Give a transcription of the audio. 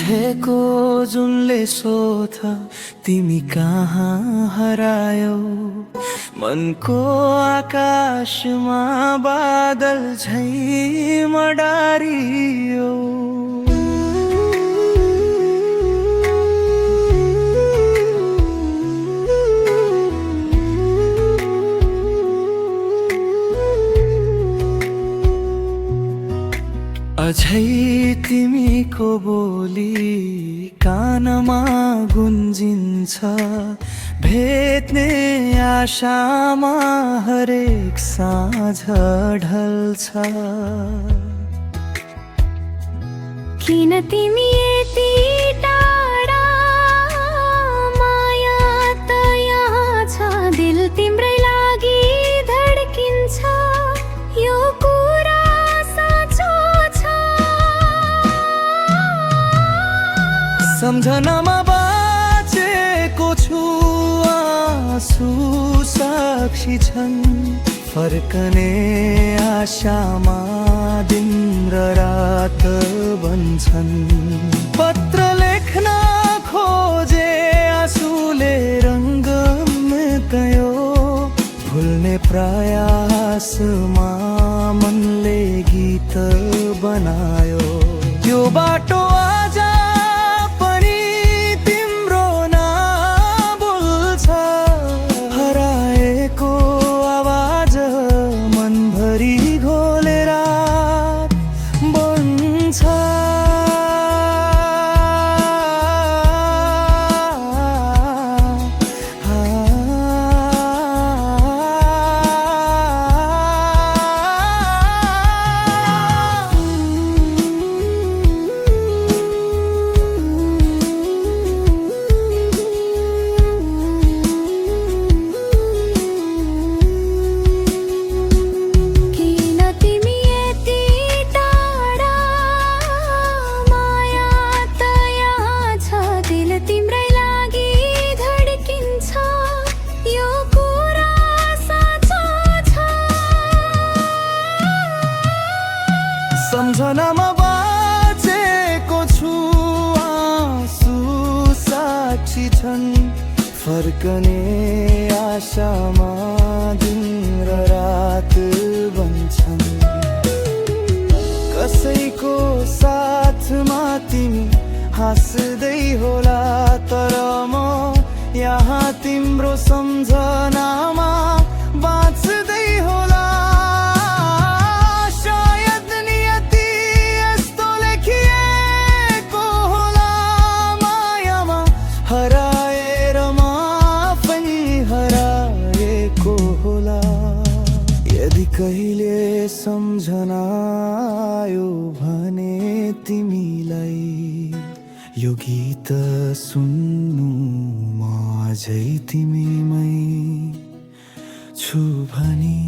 सम्झेको जुनले सोध तिमी कहाँ हरायौ। मनको आकाशमा बादल झैँ मडारियो। अझै तिमीको बोली कानमा गुन्जिन्छ। भेट्ने आशामा हरेक साँझ ढल्छ। किन तिमी यति टाढा, माया त यहाँ छ। दिल तिम्रै लागि धड्किन्छ, यो कुरा साँचो छ। सम्झनामा बाँचेको छु, आँसु साक्षी छन्। फर्कने आशामा दिन र रात बन्छन्। पत्र लेख्न खोजे आँसुले रङ्ग गयो। भुल्ने प्रयासमा मनले गीत बनायो। यो बाटो आज पनि तिम्रो नाम बोल्छ। हराएको आवाज मनभरि घोलेर बन्छ। सम्झनामा बाँचेको छु, आँसु साक्षी छन्। फर्कने आशामा दिन र रात बन्छन्। कसैको साथमा तिमी हाँस्दै होला, तर म यहाँ तिम्रो सम्झनामा बाँच्दै होला। हराएर म आफै हराएको होला। यदि कहिले सम्झना आयो भने तिमीलाई यो गीत सुन्नु, म अझै तिमीमै छु भनी।